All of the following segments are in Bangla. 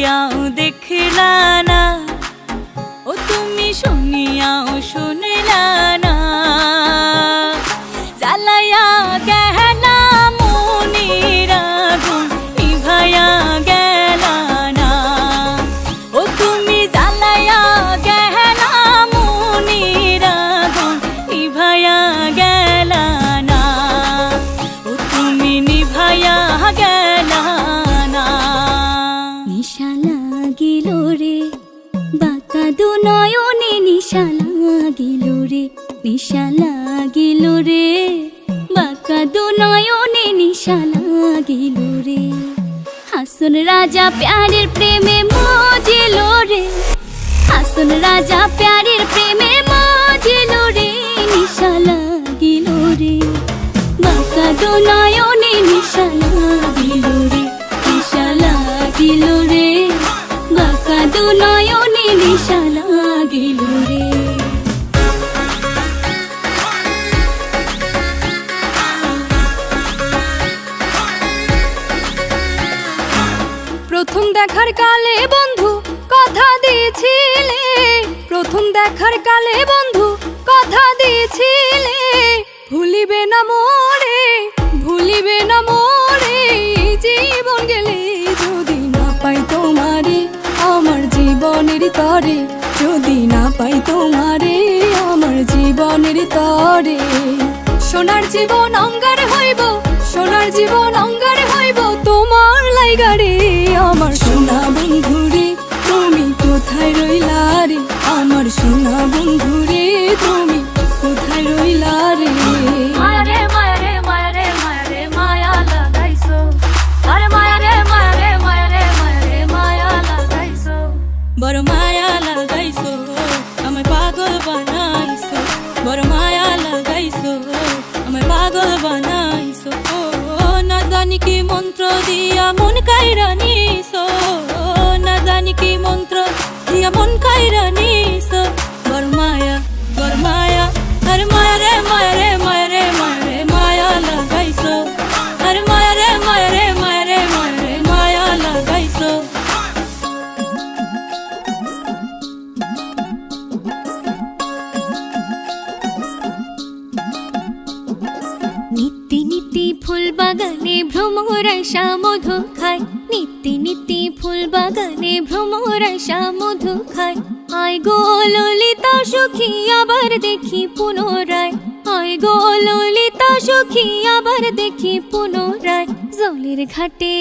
দেখিয়াও দেখলা না, ও তুমি শুনিয়াও শুনলা না। জ্বালাইয়া গেলা মনের আগুন নিভাইয়া গেলা না, ও তুমি জ্বালাইয়া গেলা মনের আগুন নিভাইয়া গেলা না, ও তুমি নিভাইয়া গেলা না। নিশা লাগিল রে বাঁকা দু নয়নে, নিশা লাগিল রে, নিশা লাগিল রে বাঁকা দু নয়নে, নিশা লাগিল রে। হাসন রাজা প্যারের প্রেমে মজিল রে, হাসন রাজা প্যারের প্রেমে মজিল রে, নিশা লাগিল রে বাঁকা দু নয়নে, নিশা লাগিল রে, নিশা লাগিল রে বাঁকা দু নয়নে, নিশা লাগিল রে। প্রথম দেখার কালে বন্ধু কথা দিয়েছিলে, প্রথম দেখার কালে বন্ধু কথা দিয়েছিলে, ভুলিবে না মোরে, ভুলিবে না মোরে, জীবন গেলে যদি না পাই তোমারে আমার জীবনের তরে, যদি না পাই তোমারে আমার জীবনের তরে। সোনার জীবন অঙ্গার হইব, সোনার জীবন অঙ্গার হইব তোমার লাইগারে, আমার সোনা বন্ধু রে তুমি কোথায় রইলা রে, আমার সোনা বন্ধু রে তুমি কোথায় রইলা রে। মায়ারে মায়ারে মায়ারে মায়ারে মায়া লাগাইছো, আরে মায়ারে মায়ারে মায়ারে মায়ারে মায়া লাগাইছো, বড় মায়া লাগাইছো আমায় পাগল বানাইছো, বড় মায়া লাগাইছো আমায় পাগল বানাইছো। না জানি কি মন্ত্র দিয়া মন কাইরা নিছো, না জানি কি মন্ত্র দিয়া মন কাইরা নিছো, বড় মায়া বড় মায়া, আরে মায়ারে মায়ারে মায়ারে মায়ারে মায়া লাগাইছো, আরে মায়ারে মায়ারে মায়ারে মায়ারে মায়া লাগাইছো। নিত্যি নিত্যি ফুল বাগানে ভ্রমর আশা মধু খায়, নিত্যি নিত্যি ফুল বাগানে ভ্রমর আশা মধু খায়। আয় গো ললিতা সখী আবার দেখি পুনরায়, আয় গো ললিতা সখী আবার দেখি পুনরায়। জলের ঘাটে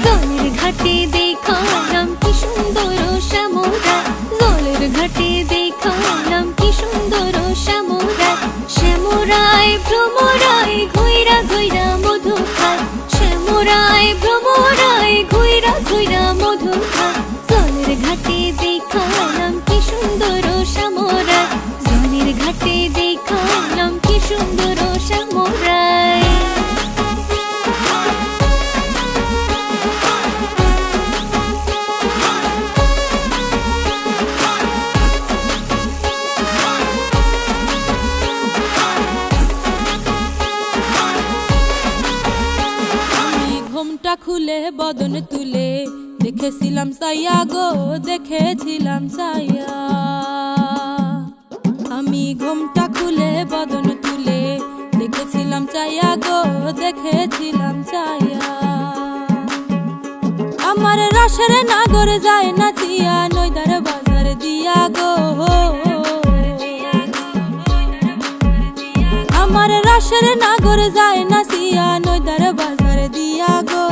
জলের ঘাটে দেখালাম কি সুন্দর শ্যামরায়, জলের ঘাটে দেখালাম কি সুন্দর শ্যামরায়। শ্যামরায় ভ্রমরায় ঘুইরা ঘুইরা মধু খায়, শ্যামরায় ভ্রমরায় ঘুইরা ঘুইরা মধু খায়। জলের ঘাটে দেখালাম কি সুন্দর শ্যামরায়, জলের ঘাটে দেখালাম কি সুন্দর শ্যামরায়। ঘোমটা খুলে বদন তুলে দেখেছিলাম সাইয়া গো, দেখেছিলাম সাইয়া। আমি ঘোমটা খুলে বদন তুলে দেখেছিলাম চাইয়া গো, দেখেছিলাম চাইয়া। আমার রসের নাগর যায় নাচিয়া নইদার বাজার দিয়া গো, আমার রসের নাগর যায় নাচিয়া নইদার বাজার দিয়া গো।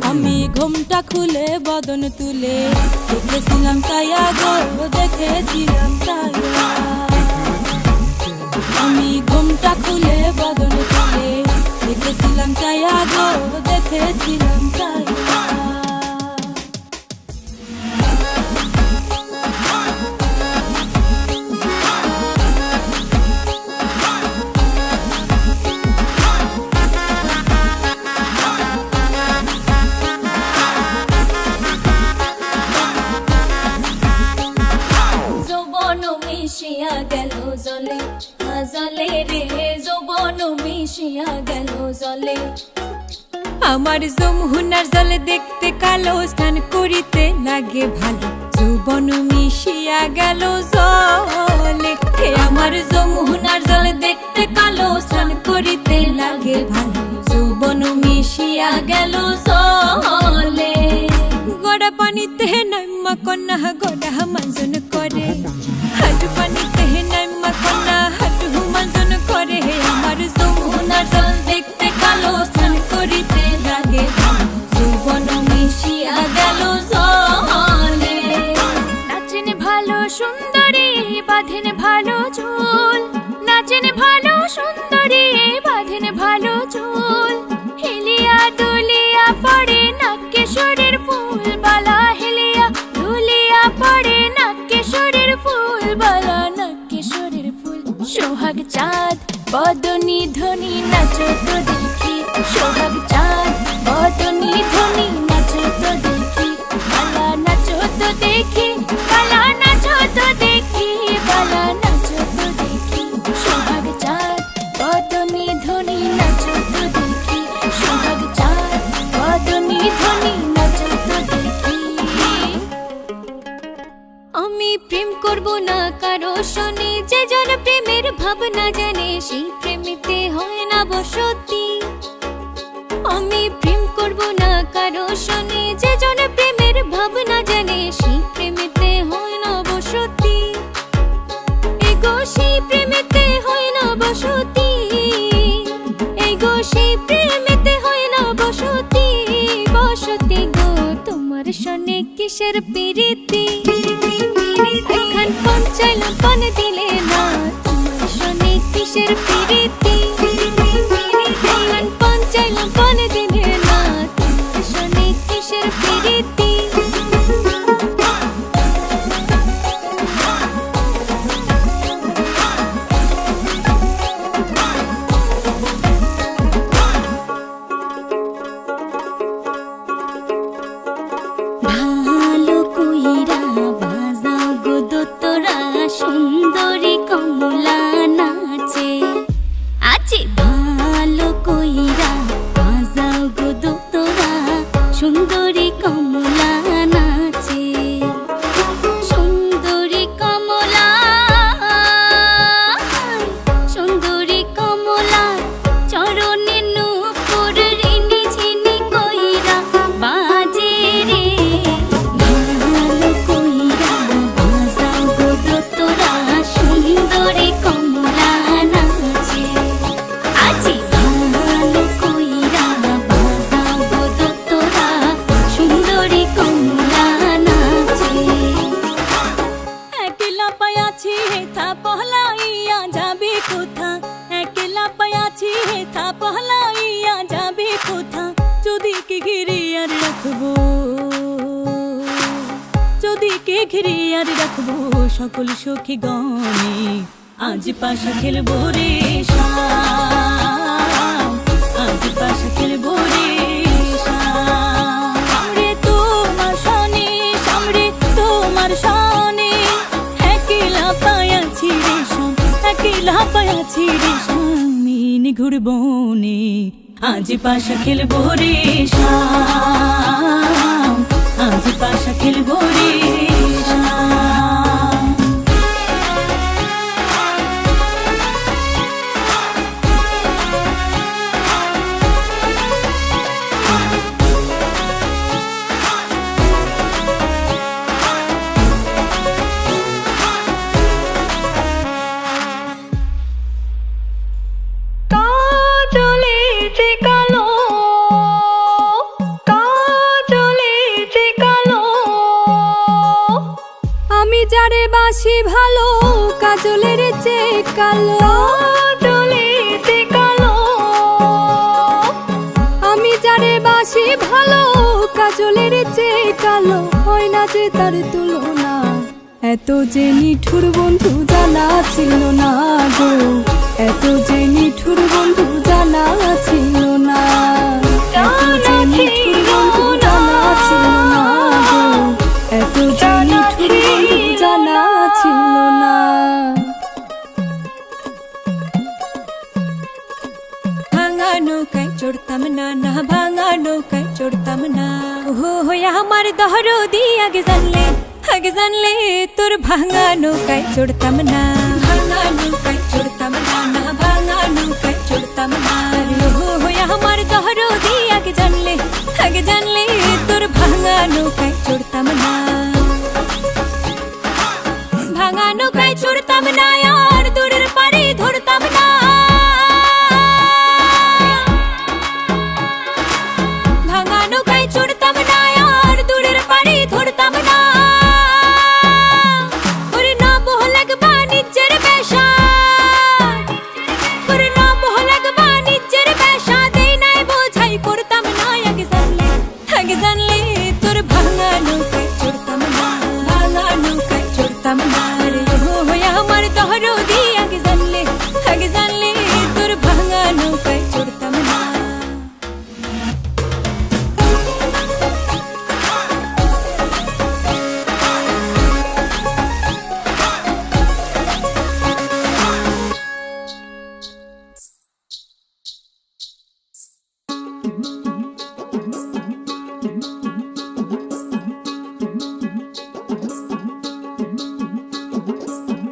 আমি ঘোমটা খুলে বদন তুলে দেখেছিলাম চাইয়া গো, দেখেছিলাম চাইয়া। আমি ঘোমটা খুলে বদন তুলে দেখেছিলাম চাইয়া গো, দেখেছিলাম চাইয়া। মিশিয়া গেল জলে, জলে রে যৌবন মিশিয়া গেল জলে। আমার যমুনার জলে দেখতে কালো, স্নান করিতে লাগে ভালো, যৌবন মিশিয়া গেল জলে। হে আমার যমুনার জলে দেখতে কালো, স্নান করিতে লাগে ভালো, যৌবন মিশিয়া গেল জলে। গড়া পানিতে নাইমা কন্যা গড়া মানজন করে, হাঁটু পানিতে নাইমা কন্যা হাঁটু মানজন করে। হে আমার যমুনার জল দেখতে কালো, স্নান করিতে লাগে ভালো, যৌবন মিশিয়া গেল জলে। নাচেন ভালো সুন্দরী বাঁধেন ভালো চুল, নাচেন ভালো সুন্দরী বাঁধেন ভালো চুল, হেলিয়া দুলিয়া পড়ে নাকেশ্বরের ফুল বালা, হেলিয়া দুলিয়া পড়ে নাকেশ্বরের ফুল বালা, নাকেশ্বরের ফুল। সোহাগ চাঁদ বদনী ধ্বনি নাচো তো দেখি, সোহাগ চাঁদ বদনী ধ্বনি নাচো তো দেখি, বালা নাচো তো দেখি, বালা নাচো তো দেখি, বালা নাচো তো দেখি। সোহাগ চাঁদ বদনী ধ্বনি নাচো তো দেখি, সোহাগ চাঁদ বদনী ধ্বনি নাচো তো দেখি। আমি প্রেম করব না কারো শোনে, যে জন প্রেমের ভাবনা জানে সেই প্রেমেতে হয় না বসতি। আমি প্রেম করব না কারো শোনে, যে জন প্রেমের ভাবনা জানে সেই প্রেমেতে হয় না বসতি। এগো সেই প্রেমেতে হয় না বসতি, এগো সেই প্রেমেতে হয় না বসতি। বসতি গো তোমার শোনে কিসের প্রীতি, এখন পঞ্চাইলাম পান দিলে না, তোমার শোনে কিসের প্রীতি, এখন পঞ্চাইলাম পান দিলে না, তোমার শোনে কিসের প্রীতি। ভালো কইরা বাজাও গো দোতরা, সুন্দরী কমলা নাচে আছে। ভালো কইরা বাজাও গো দোতরা, সুন্দরী কমলা নাচে, সুন্দরী কমলা, সুন্দরী কমলা চরণে নূপুর রিনি ঝিনি কইরা বাজে রে। ভালো কইরা বাজাও গো দোতরা, সুন্দরী কমলা নাচে আছে। ভালো কইরা বাজাও গো দোতরা, সুন্দরী কমলা নাচে। একলা পায়াছি হেথা পহলাইয়া যাবে কোথা, একলা পায়াছি হেথা পহলাইয়া যাবে কোথা। যদি কে ঘিরে আর রাখবো, যদি কে ঘিরে আর রাখবো সকল সখী গণে, আজ পাশা খেলবো রে শাম, আজ পাশা খেলবো রে শাম। সামরে তোমার শানে, সামরে তোমার শানে, একলা পায়াছি রে শাম, একলা পায়াছি রে শাম। নিঘুর বনে আজ পাশা খেলবো রে শাম, আজ পাশা খেলবো রে শাম। কাজলে যে কালো, কাজলে যে কালো, আমি যারে বাসি ভালো, কাজলের চেয়ে কালো, কাজলে যে কালো, আমি যারে বাসি ভালো, কাজলের চেয়ে কালো, হয় না যে তার তুলনা। এত যে নিঠুর বন্ধু জানা ছিল না গো, এত যে নিঠুর বন্ধু জানা ছিল না, এত যে নিঠুর বন্ধু জানা ছিল না গো, এত যে নিঠুর বন্ধু জানা ছিল না। ভাঙা নৌকায় চড়তাম না, না ভাঙা নৌকায় চড়তাম না। হো হইয়া আমার দহরদি আগে জানলে তোর ভাঙা নৌকায় চড়তাম না, ভাঙা নৌকায় চড়তাম না, না ভাঙা নৌকায় চড়তাম না। হো হইয়া আমার দহরদি আগে জানলে তোর ভাঙা নৌকায় চড়তাম না, ভাঙা নৌকায় চড়তাম না আর দূরের পাড়ি ধরতাম না। ভাঙা নৌকায় চড়তাম না আর দূরের পাড়ি ধরতাম না। ওরে না বহলাগ বাণিজ্যের বেশা, ওরে না বহলাগ বাণিজ্যের বেশা, দেই নাই বোঝাই করতাম না। আগে জানলে তোর ভাঙা নৌকায় চড়তাম না, ভাঙা নৌকায় চড়তাম না। রে হো হইয়া আমার দহরদি আগে জানলে তোর ভাঙা নৌকায় চড়তাম না।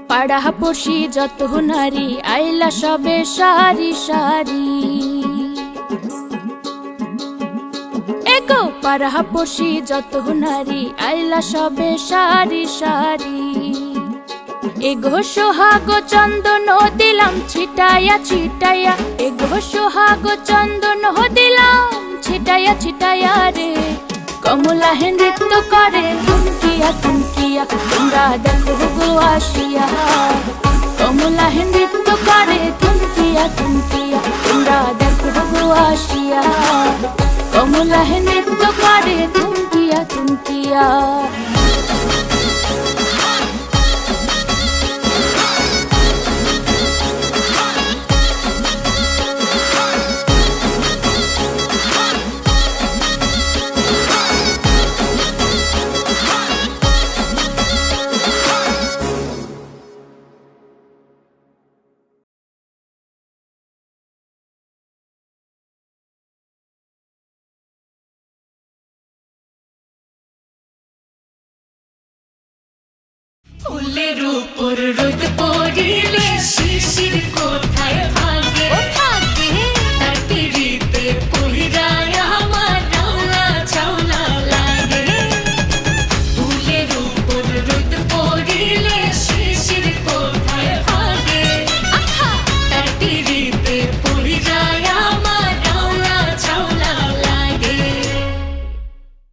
পাড়া পড়শি যত নারী আইলা সবে সারি সারি, এগো পাড়া পড়শি যত নারী আইলা সবে সারি সারি। এগো সোহাগ চন্দন দিলাম ছিটাইয়া ছিটাইয়া, এগো সোহাগ চন্দন দিলাম ছিটাইয়া ছিটাইয়া রে। কমলা হে নৃত্য করে থুমকিয়া থুমকিয়া, তোমরা দেখো গো আসিয়া। কমলা হে নৃত্য করে থুমকিয়া থুমকিয়া, তোমরা দেখো গো আসিয়া। কমলা হে নৃত্য করে থুমকিয়া থুমকিয়া। ফুলের উপর